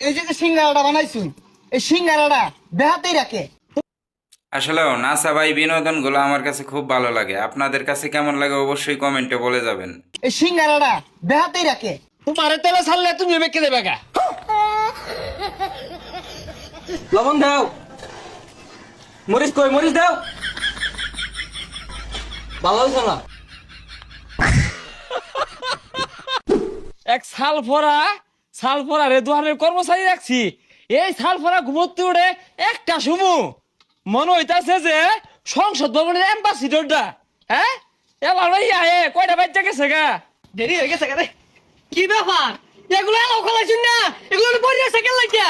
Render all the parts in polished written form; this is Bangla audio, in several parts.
এই যে সিঙ্গারাটা বানাইছুন, এই সিঙ্গারাটা বেহাতেই রাখে। আসলেও নাসা ভাই বিনোদন গুলো আমার কাছে খুব ভালো লাগে। আপনাদের কাছে কেমন লাগে অবশ্যই কমেন্টে বলে যাবেন। এই সিঙ্গারাটা বেহাতেই রাখে। তোমার তেলে ছাড়লে তুমি বেঁকে দেবে গা। লবণ দাও, মরিচ কই, মরিচ দাও। ভালো হয়েছে না? এক সালফরা রে দোকানের কর্মচারী রাখছি। এই সালফরা ঘুমোতে উঠে একটা সুমু মনে হইতাছে যে সংসদ ভবনের অ্যাম্বাসিডরটা। হ্যাঁ এবার আয়ে কয়টা বাচ্চা গেছে গা, দেরি হয়ে গেছে রে। কি ব্যাপার এগুলো এলাও খেলাইছুন না? এগুলো বড়িয়া সাইকেল লাগিয়া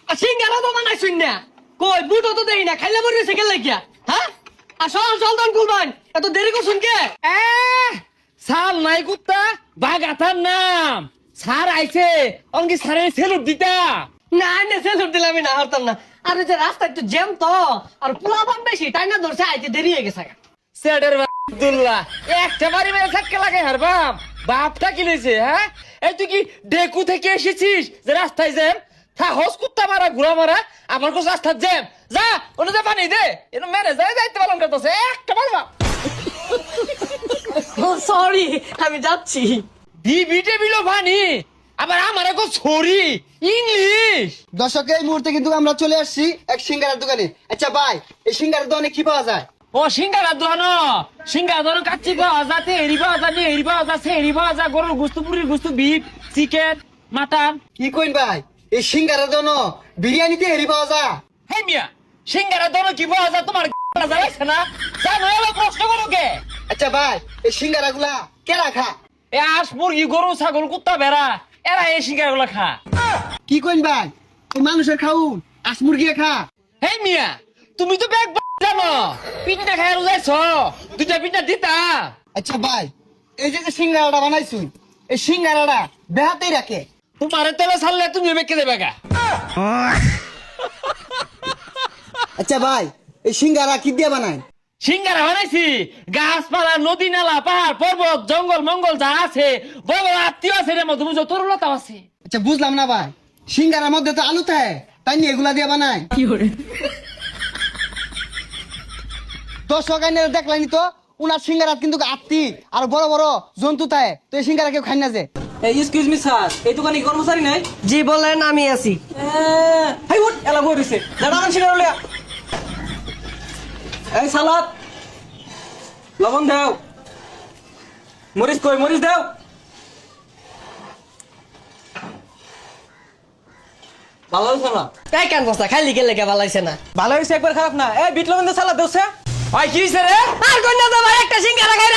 আর সিঙ্গারা তো বানাইছুন না। কই বুটো তো দেই না, খাইলে বড়িয়া সাইকেল লাগিয়া। হ্যাঁ আর চল দন কুলবান, এত দেরি করছুন কে? সাল নাই কুত্তা বাগাতার নাম সার আইছে অঙ্কি সারে সেলুট দিতা। না না সেলুট দিলাম না, হারতাম না। আর এই যে রাস্তা একটু জ্যাম তো, আর পোলাপান বেশি তাই না ধরছে, আইতে দেরি হয়ে গেছে। সেডের আব্দুল্লাহ একটা বাড়ি মেরে থাকতে লাগে হারবাম বাপটা কি লইছে? হ্যাঁ এই তুই কি ডেকু থেকে এসেছিস যে রাস্তায় জ্যাম? সাহস কুত্তা মারা ঘুরা মারা আমার কোন রাস্তার জ্যাম? যা অনুযায়ী পানি দে, এর ম্যানেজারে যাইতে পারলাম করতেছে একটা মারবা। সরি আমি যাচ্ছি। দিবি টেবিল পানি আবার আমার এখন ছড়ি ইংলিশ। দর্শক, এই মুহূর্তে কিন্তু আমরা চলে আসছি এক সিঙ্গারার দোকানে। আচ্ছা ভাই, এই সিঙ্গারার দোকানে কি পাওয়া যায়? ও সিঙ্গারা দোকান কাচ্চি পাওয়া যায়, তেহরি পাওয়া যায়, নেহরি পাওয়া যায়, সেহরি পাওয়া যায়, গরুর গুস্তু, পুরির গুস্তু, বিফ, চিকেন, মাটন। কি কইন ভাই, এই সিঙ্গারার দোকানে বিরিয়ানিতে হেরি পাওয়া যায়? হে মিয়া সিঙ্গারা দোকান কি পাওয়া যায় তোমার জানাইছে না? জানো এলো প্রশ্ন করো কে? আচ্ছা ভাই, এই সিঙ্গারা গুলা কে রাখা? এ আস মুরগি, গরু, ছাগল, কুত্তা, ভেড়া এরা এই সিঙ্গারা গুলা খা। কি কইন ভাই, এই মানুষের খাউন আস মুরগিয়ে খা? হে মিয়া তুমি তো ব্যাগ জানো, পিঠা খাই যাইছ, দুইটা পিঠা দিতা। আচ্ছা ভাই, এই যে সিঙ্গারাটা বানাইছুন, এই সিঙ্গারাটা বেহাতেই রাখে। তোমার তেলে ছাড়লে তুমি বেঁকে দেবে গা। আচ্ছা ভাই, এই সিঙ্গারা কি দিয়ে বানায়? সিঙ্গারা বানাইছি গাছপালা, নদী, নালা, পাহাড়, পর্বত, জঙ্গল মঙ্গল যা আছে, বড় বড় আত্মীয় আছে, এর মধ্যে বুঝো তরুলতাও আছে। আচ্ছা বুঝলাম না ভাই, সিঙ্গারার মধ্যে তো আলু থাকে, তাই নিয়ে এগুলা দিয়ে বানায়? দর্শক আইনে দেখলানি তো, উনার সিঙ্গারাত কিন্তু আত্মি আর বড় বড় জন্তু থাকে, তো এই সিঙ্গারা কেউ খাই না যে। এই এক্সকিউজ মি স্যার, এই দোকানে কি কর্মচারী নাই? জি বলেন, আমি আছি। হাই উঠ, এলা বই রইছে। দাঁড়া আনছি না রলিয়া। এই সালাদ, লবণ দাও, মরিচ কই, মরিচ দাও। ভালো হয়েছে না? তাই কেন বস্তা খাইলি গেলে কে ভালাইছে না? ভালো হয়েছে, একবার খারাপ না। এই বিট লবণ দিয়ে সালাদ দোছে। ভাই কি হইছে রে? আর কন্যা তো ভাই একটা সিঙ্গারা খাই